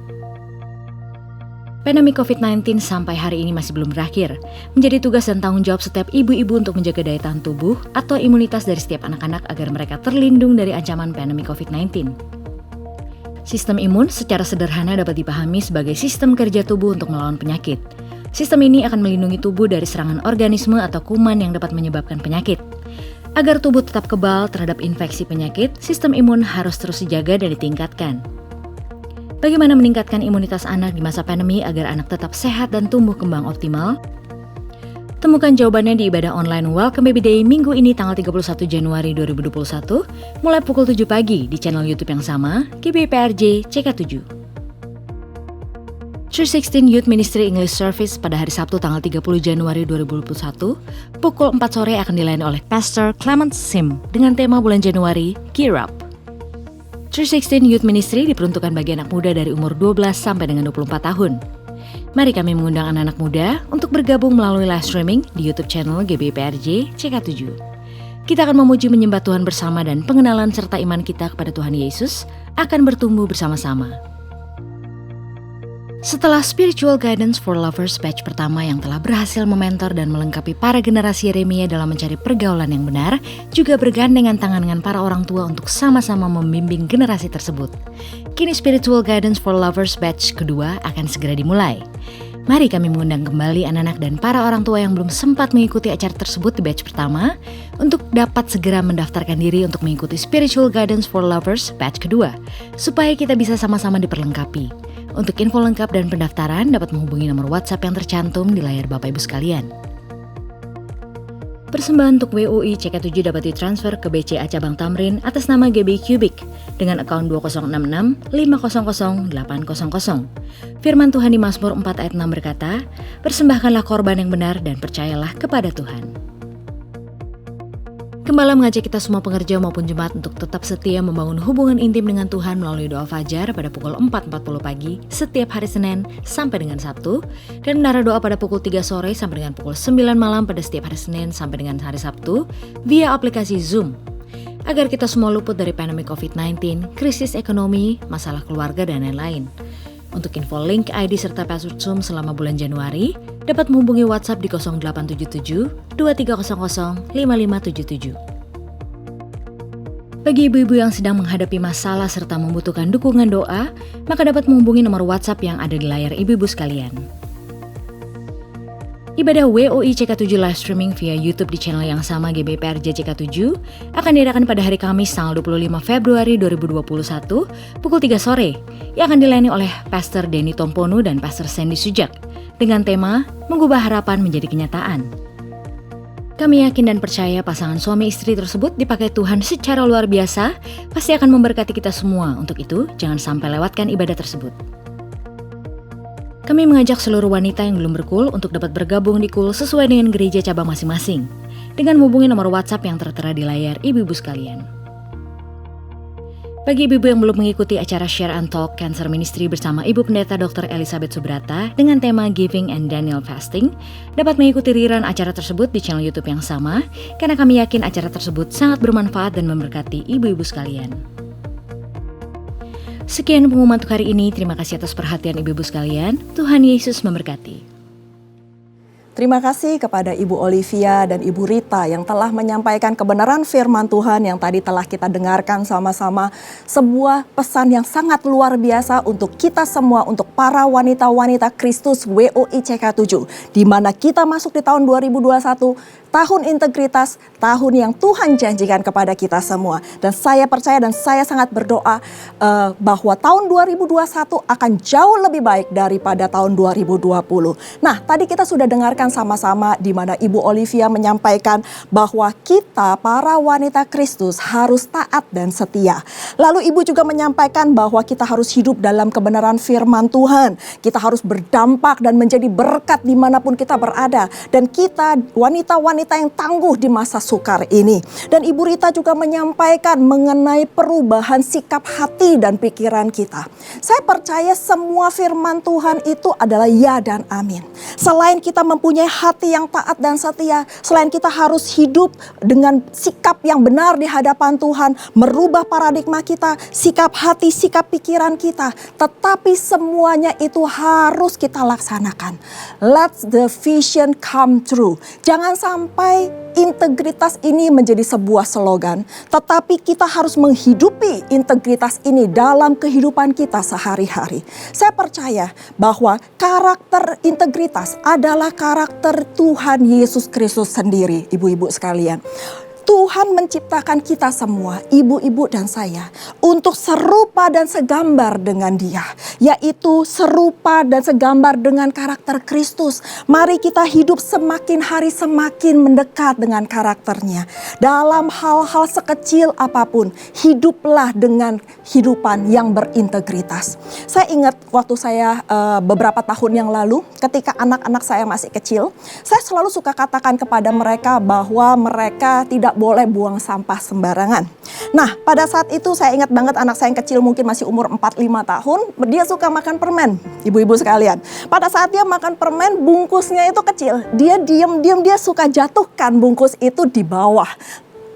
Pandemi COVID-19 sampai hari ini masih belum berakhir, menjadi tugas dan tanggung jawab setiap ibu-ibu untuk menjaga daya tahan tubuh atau imunitas dari setiap anak-anak agar mereka terlindung dari ancaman pandemi COVID-19. Sistem imun secara sederhana dapat dipahami sebagai sistem kerja tubuh untuk melawan penyakit. Sistem ini akan melindungi tubuh dari serangan organisme atau kuman yang dapat menyebabkan penyakit. Agar tubuh tetap kebal terhadap infeksi penyakit, sistem imun harus terus dijaga dan ditingkatkan. Bagaimana meningkatkan imunitas anak di masa pandemi agar anak tetap sehat dan tumbuh kembang optimal? Temukan jawabannya di ibadah online Welcome Baby Day minggu ini tanggal 31 Januari 2021 mulai pukul 7 pagi di channel YouTube yang sama, GBPRJ CK7. 316 Youth Ministry English Service pada hari Sabtu tanggal 30 Januari 2021 pukul 4 sore akan dilayani oleh Pastor Clement Sim dengan tema bulan Januari, Gear Up. 316 Youth Ministry diperuntukkan bagi anak muda dari umur 12 sampai dengan 24 tahun. Mari kami mengundang anak-anak muda untuk bergabung melalui live streaming di YouTube channel GBPRJ CK7. Kita akan memuji menyembah Tuhan bersama dan pengenalan serta iman kita kepada Tuhan Yesus akan bertumbuh bersama-sama. Setelah Spiritual Guidance for Lovers batch pertama yang telah berhasil mementor dan melengkapi para generasi Yeremia dalam mencari pergaulan yang benar, juga bergandengan tangan dengan para orang tua untuk sama-sama membimbing generasi tersebut. Kini Spiritual Guidance for Lovers batch kedua akan segera dimulai. Mari kami mengundang kembali anak-anak dan para orang tua yang belum sempat mengikuti acara tersebut di batch pertama untuk dapat segera mendaftarkan diri untuk mengikuti Spiritual Guidance for Lovers batch kedua, supaya kita bisa sama-sama diperlengkapi. Untuk info lengkap dan pendaftaran dapat menghubungi nomor WhatsApp yang tercantum di layar Bapak Ibu sekalian. Persembahan untuk WUI CK7 dapat ditransfer ke BCA Cabang Tamrin atas nama GB Cubic dengan akun 2066 500 800. Firman Tuhan di Mazmur 4 ayat 6 berkata, "Persembahkanlah korban yang benar dan percayalah kepada Tuhan." Gembala mengajak kita semua pengerja maupun jemaat untuk tetap setia membangun hubungan intim dengan Tuhan melalui doa fajar pada pukul 4.40 pagi setiap hari Senin sampai dengan Sabtu, dan menara doa pada pukul 3 sore sampai dengan pukul 9 malam pada setiap hari Senin sampai dengan hari Sabtu via aplikasi Zoom. Agar kita semua luput dari pandemi COVID-19, krisis ekonomi, masalah keluarga, dan lain-lain. Untuk info link ID serta password Zoom selama bulan Januari, dapat menghubungi WhatsApp di 0877 2300 5577. Bagi ibu-ibu yang sedang menghadapi masalah serta membutuhkan dukungan doa, maka dapat menghubungi nomor WhatsApp yang ada di layar ibu-ibu sekalian. Ibadah WOI CK7 live streaming via YouTube di channel yang sama GBPRJ CK7 akan diadakan pada hari Kamis tanggal 25 Februari 2021 pukul 3 sore yang akan dilayani oleh Pastor Denny Tompono dan Pastor Sandy Sujak dengan tema Mengubah Harapan Menjadi Kenyataan. Kami yakin dan percaya pasangan suami istri tersebut dipakai Tuhan secara luar biasa, pasti akan memberkati kita semua. Untuk itu, jangan sampai lewatkan ibadah tersebut. Kami mengajak seluruh wanita yang belum berkul untuk dapat bergabung di kul sesuai dengan gereja cabang masing-masing, dengan menghubungi nomor WhatsApp yang tertera di layar ibu-ibu sekalian. Bagi ibu-ibu yang belum mengikuti acara Share and Talk Cancer Ministry bersama Ibu Pendeta Dr. Elizabeth Subrata dengan tema Giving and Daniel Fasting, dapat mengikuti rerun acara tersebut di channel YouTube yang sama, karena kami yakin acara tersebut sangat bermanfaat dan memberkati ibu-ibu sekalian. Sekian pengumuman untuk hari ini. Terima kasih atas perhatian ibu-ibu sekalian. Tuhan Yesus memberkati. Terima kasih kepada Ibu Olivia dan Ibu Rita yang telah menyampaikan kebenaran firman Tuhan yang tadi telah kita dengarkan sama-sama. Sebuah pesan yang sangat luar biasa untuk kita semua, untuk para wanita-wanita Kristus WOI CK7. Di mana kita masuk di tahun 2021, tahun integritas, tahun yang Tuhan janjikan kepada kita semua. Dan saya percaya dan saya sangat berdoa bahwa tahun 2021 akan jauh lebih baik daripada tahun 2020. Nah, tadi kita sudah dengarkan sama-sama di mana Ibu Olivia menyampaikan bahwa kita para wanita Kristus harus taat dan setia. Lalu Ibu juga menyampaikan bahwa kita harus hidup dalam kebenaran firman Tuhan. Kita harus berdampak dan menjadi berkat dimanapun kita berada. Dan kita wanita-wanita yang tangguh di masa sukar ini. Dan Ibu Rita juga menyampaikan mengenai perubahan sikap hati dan pikiran kita. Saya percaya semua firman Tuhan itu adalah ya dan amin. Selain kita mempunyai hati yang taat dan setia, selain kita harus hidup dengan sikap yang benar di hadapan Tuhan, merubah paradigma kita, sikap hati, sikap pikiran kita, tetapi semuanya itu harus kita laksanakan. Let the vision come true. Jangan sampai integritas ini menjadi sebuah slogan, tetapi kita harus menghidupi integritas ini dalam kehidupan kita sehari-hari. Saya percaya bahwa karakter integritas adalah karakter Tuhan Yesus Kristus sendiri, ibu-ibu sekalian. Tuhan menciptakan kita semua, ibu-ibu dan saya, untuk serupa dan segambar dengan Dia, yaitu serupa dan segambar dengan karakter Kristus. Mari kita hidup semakin hari semakin mendekat dengan karakternya. Dalam hal-hal sekecil apapun, hiduplah dengan hidupan yang berintegritas. Saya ingat waktu saya beberapa tahun yang lalu, ketika anak-anak saya masih kecil, saya selalu suka katakan kepada mereka bahwa mereka tidak boleh buang sampah sembarangan. Nah, pada saat itu saya ingat banget anak saya yang kecil mungkin masih umur 4-5 tahun, dia suka makan permen, ibu-ibu sekalian. Pada saat dia makan permen, bungkusnya itu kecil. Dia diam-diam dia suka jatuhkan bungkus itu di bawah.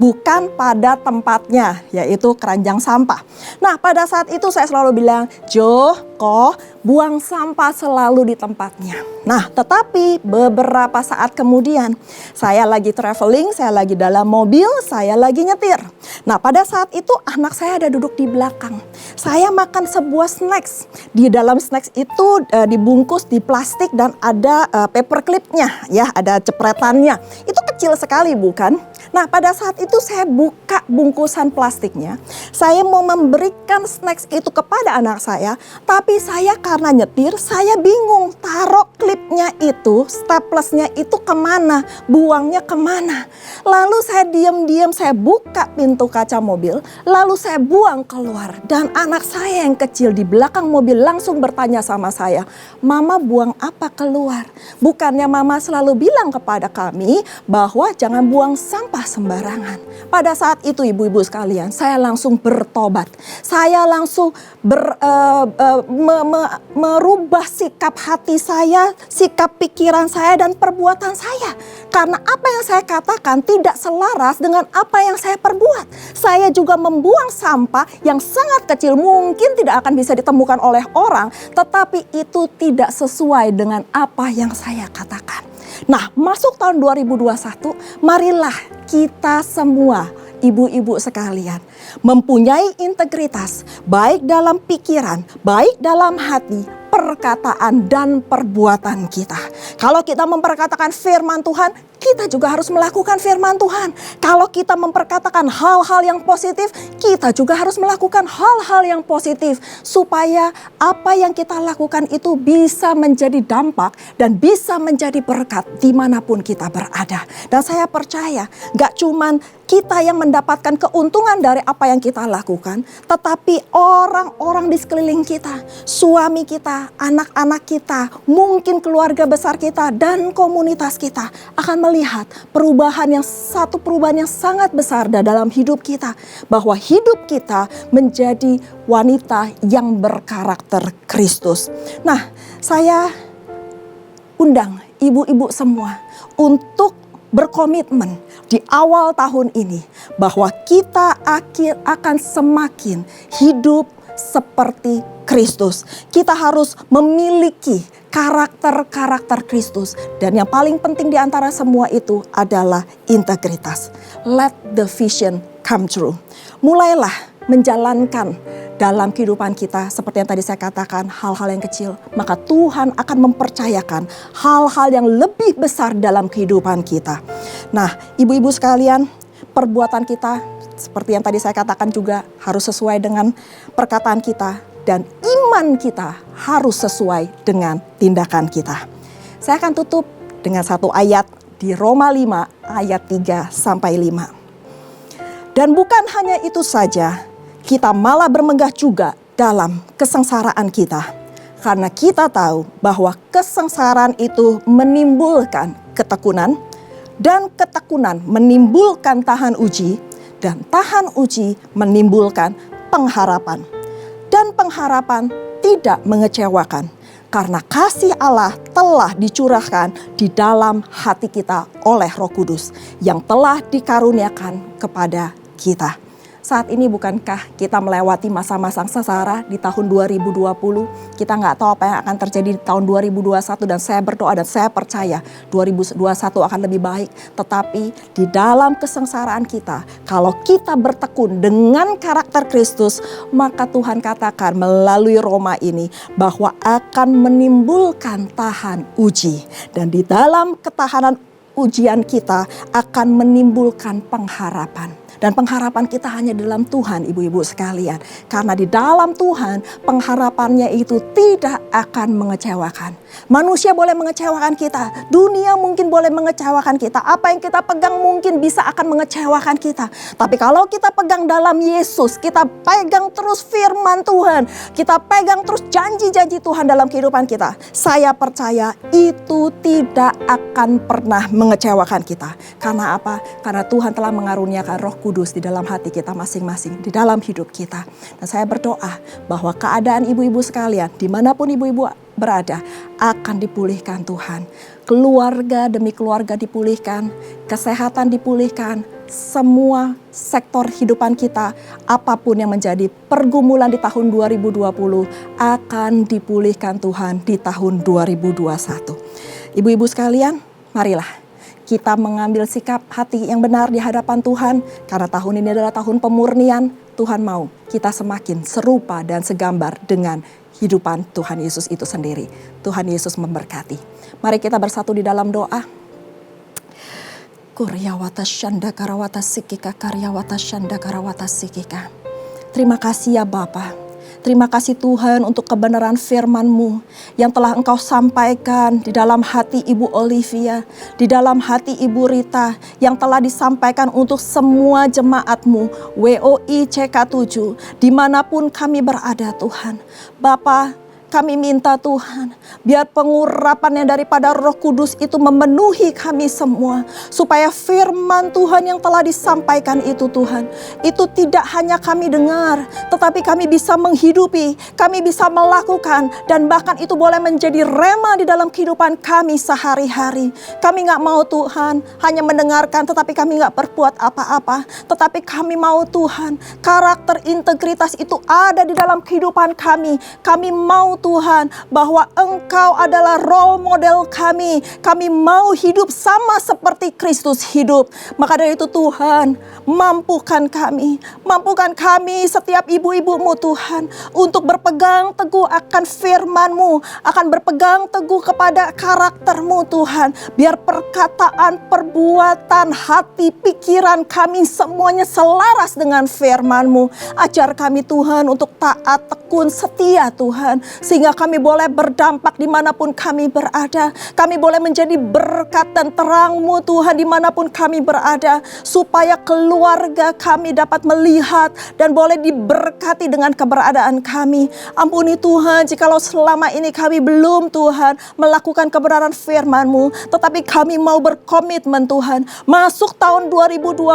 bukan pada tempatnya, yaitu keranjang sampah. Nah, pada saat itu saya selalu bilang, Jo, kok buang sampah selalu di tempatnya. Nah, tetapi beberapa saat kemudian saya lagi traveling, saya lagi dalam mobil, saya lagi nyetir. Nah, pada saat itu anak saya ada duduk di belakang. Saya makan sebuah snacks. Di dalam snacks itu dibungkus di plastik dan ada paperclipnya, ya, ada cepretannya. Itu kecil sekali, bukan? Nah, pada saat itu saya buka bungkusan plastiknya. Saya mau memberikan snacks itu kepada anak saya, tapi saya karena nyetir, saya bingung taruh klipnya itu, staplesnya itu kemana, buangnya kemana. Lalu saya diam-diam, saya buka pintu kaca mobil, lalu saya buang keluar. Dan anak saya yang kecil di belakang mobil langsung bertanya sama saya, Mama buang apa keluar? Bukannya Mama selalu bilang kepada kami bahwa jangan buang sampah sembarangan. Pada saat itu ibu-ibu sekalian, saya langsung bertobat. Saya langsung merubah sikap hati saya, sikap pikiran saya dan perbuatan saya. Karena apa yang saya katakan tidak selaras dengan apa yang saya perbuat. Saya juga membuang sampah yang sangat kecil, mungkin tidak akan bisa ditemukan oleh orang, tetapi itu tidak sesuai dengan apa yang saya katakan. Nah, masuk tahun 2021, marilah kita semua ibu-ibu sekalian mempunyai integritas baik dalam pikiran, baik dalam hati, perkataan dan perbuatan kita. Kalau kita memperkatakan firman Tuhan, kita juga harus melakukan firman Tuhan. Kalau kita memperkatakan hal-hal yang positif, kita juga harus melakukan hal-hal yang positif. Supaya apa yang kita lakukan itu bisa menjadi dampak dan bisa menjadi berkat dimanapun kita berada. Dan saya percaya gak cuman kita yang mendapatkan keuntungan dari apa yang kita lakukan, tetapi orang-orang di sekeliling kita, suami kita, anak-anak kita, mungkin keluarga besar kita dan komunitas kita akan melihat perubahan yang sangat besar dalam hidup kita, bahwa hidup kita menjadi wanita yang berkarakter Kristus. Nah, saya undang ibu-ibu semua untuk berkomitmen di awal tahun ini bahwa kita akan semakin hidup seperti Kristus. Kita harus memiliki karakter-karakter Kristus. Dan yang paling penting di antara semua itu adalah integritas. Let the vision come true. Mulailah menjalankan dalam kehidupan kita seperti yang tadi saya katakan, hal-hal yang kecil. Maka Tuhan akan mempercayakan hal-hal yang lebih besar dalam kehidupan kita. Nah, ibu-ibu sekalian, perbuatan kita seperti yang tadi saya katakan juga harus sesuai dengan perkataan kita. Dan iman kita harus sesuai dengan tindakan kita. Saya akan tutup dengan satu ayat di Roma 5 ayat 3-5. Dan bukan hanya itu saja, kita malah bermegah juga dalam kesengsaraan kita. Karena kita tahu bahwa kesengsaraan itu menimbulkan ketekunan, dan ketekunan menimbulkan tahan uji, dan tahan uji menimbulkan pengharapan. Dan pengharapan tidak mengecewakan, karena kasih Allah telah dicurahkan di dalam hati kita oleh Roh Kudus yang telah dikaruniakan kepada kita. Saat ini bukankah kita melewati masa-masa sengsara di tahun 2020? Kita nggak tahu apa yang akan terjadi di tahun 2021 dan saya berdoa dan saya percaya 2021 akan lebih baik. Tetapi di dalam kesengsaraan kita, kalau kita bertekun dengan karakter Kristus, maka Tuhan katakan melalui Roma ini bahwa akan menimbulkan tahan uji. Dan di dalam ketahanan ujian kita akan menimbulkan pengharapan. Dan pengharapan kita hanya dalam Tuhan, ibu-ibu sekalian. Karena di dalam Tuhan, pengharapannya itu tidak akan mengecewakan. Manusia boleh mengecewakan kita. Dunia mungkin boleh mengecewakan kita. Apa yang kita pegang mungkin bisa akan mengecewakan kita. Tapi kalau kita pegang dalam Yesus, kita pegang terus firman Tuhan. Kita pegang terus janji-janji Tuhan dalam kehidupan kita. Saya percaya itu tidak akan pernah mengecewakan kita. Karena apa? Karena Tuhan telah mengaruniakan Roh Kudus di dalam hati kita masing-masing, di dalam hidup kita. Dan saya berdoa bahwa keadaan ibu-ibu sekalian, dimanapun ibu-ibu berada, akan dipulihkan Tuhan. Keluarga demi keluarga dipulihkan, kesehatan dipulihkan, semua sektor kehidupan kita, apapun yang menjadi pergumulan di tahun 2020 akan dipulihkan Tuhan di tahun 2021. Ibu-ibu sekalian, marilah kita mengambil sikap hati yang benar di hadapan Tuhan, karena tahun ini adalah tahun pemurnian. Tuhan mau kita semakin serupa dan segambar dengan kehidupan Tuhan Yesus itu sendiri. Tuhan Yesus memberkati. Mari kita bersatu di dalam doa. Kuryawata Shanda Karawata Sikika Karyawata Shanda Karawata Sikika. Terima kasih ya Bapa. Terima kasih Tuhan untuk kebenaran firman-Mu yang telah Engkau sampaikan di dalam hati Ibu Olivia, di dalam hati Ibu Rita, yang telah disampaikan untuk semua jemaat-Mu, WOI CK7, dimanapun kami berada Tuhan. Bapa, kami minta Tuhan, biar pengurapan yang daripada Roh Kudus itu memenuhi kami semua. Supaya firman Tuhan yang telah disampaikan itu Tuhan, itu tidak hanya kami dengar, tetapi kami bisa menghidupi, kami bisa melakukan, dan bahkan itu boleh menjadi rema di dalam kehidupan kami sehari-hari. Kami gak mau Tuhan hanya mendengarkan, tetapi kami gak berbuat apa-apa. Tetapi kami mau Tuhan, karakter integritas itu ada di dalam kehidupan kami. Kami mau Tuhan bahwa Engkau adalah role model kami. Kami mau hidup sama seperti Kristus hidup. Maka dari itu Tuhan, mampukan kami setiap ibu-ibumu Tuhan, untuk berpegang teguh akan firman-Mu, akan berpegang teguh kepada karakter-Mu Tuhan. Biar perkataan, perbuatan, hati, pikiran kami semuanya selaras dengan firman-Mu. Ajar kami Tuhan untuk taat, tekun, setia Tuhan. Sehingga kami boleh berdampak dimanapun kami berada. Kami boleh menjadi berkat dan terang-Mu Tuhan dimanapun kami berada. Supaya keluarga kami dapat melihat dan boleh diberkati dengan keberadaan kami. Ampuni Tuhan jikalau selama ini kami belum Tuhan melakukan kebenaran firman-Mu. Tetapi kami mau berkomitmen Tuhan. Masuk tahun 2021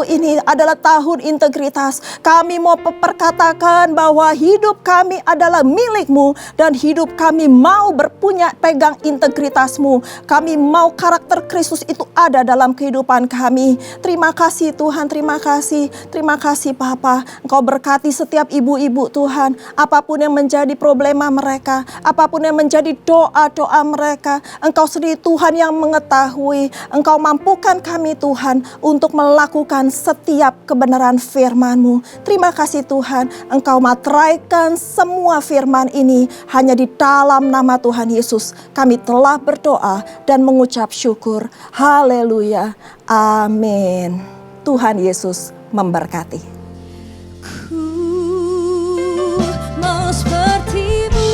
ini adalah tahun integritas. Kami mau perkatakan bahwa hidup kami adalah milik-Mu. Dan hidup kami mau berpunya pegang integritas-Mu. Kami mau karakter Kristus itu ada dalam kehidupan kami. Terima kasih Tuhan, terima kasih. Terima kasih Bapa. Engkau berkati setiap ibu-ibu Tuhan. Apapun yang menjadi problema mereka, apapun yang menjadi doa-doa mereka, Engkau sendiri Tuhan yang mengetahui. Engkau mampukan kami Tuhan untuk melakukan setiap kebenaran firman-Mu. Terima kasih Tuhan, Engkau materaikan semua firman ini hanya di dalam nama Tuhan Yesus. Kami telah berdoa dan mengucap syukur. Haleluya. Amin. Tuhan Yesus memberkati. Ku mau seperti-Mu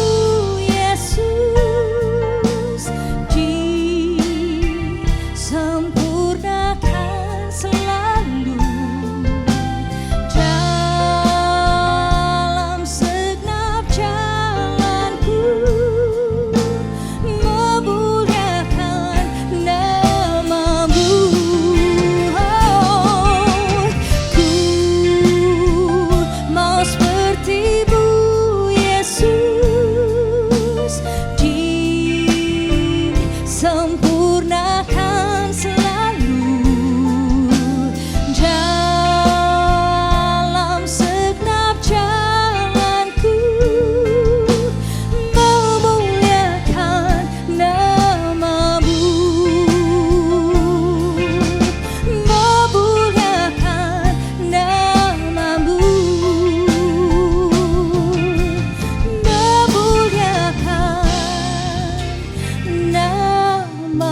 Yesus, disempurnakan selalu dalam segenap jalanku, memuliakan nama-Mu. Ku mau seperti-Mu Yesus, disempurnakan selalu dalam segenap jalanku, memuliakan nama-Mu, memuliakan nama-Mu, memuliakan nama-Mu.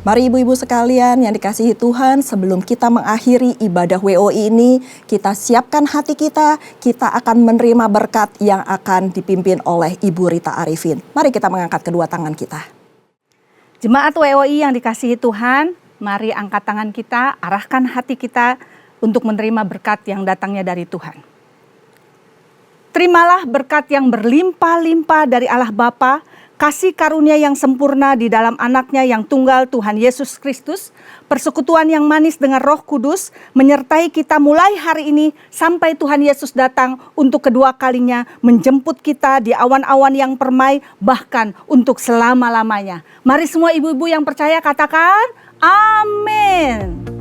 Mari ibu-ibu sekalian yang dikasihi Tuhan, sebelum kita mengakhiri ibadah WOI ini, kita siapkan hati kita akan menerima berkat yang akan dipimpin oleh Ibu Rita Arifin. Mari kita mengangkat kedua tangan kita. Jemaat WOI yang dikasihi Tuhan, mari angkat tangan kita, arahkan hati kita untuk menerima berkat yang datangnya dari Tuhan. Terimalah berkat yang berlimpah-limpah dari Allah Bapa, kasih karunia yang sempurna di dalam anaknya yang tunggal Tuhan Yesus Kristus, persekutuan yang manis dengan Roh Kudus, menyertai kita mulai hari ini sampai Tuhan Yesus datang untuk kedua kalinya menjemput kita di awan-awan yang permai, bahkan untuk selama-lamanya. Mari semua ibu-ibu yang percaya katakan, amin.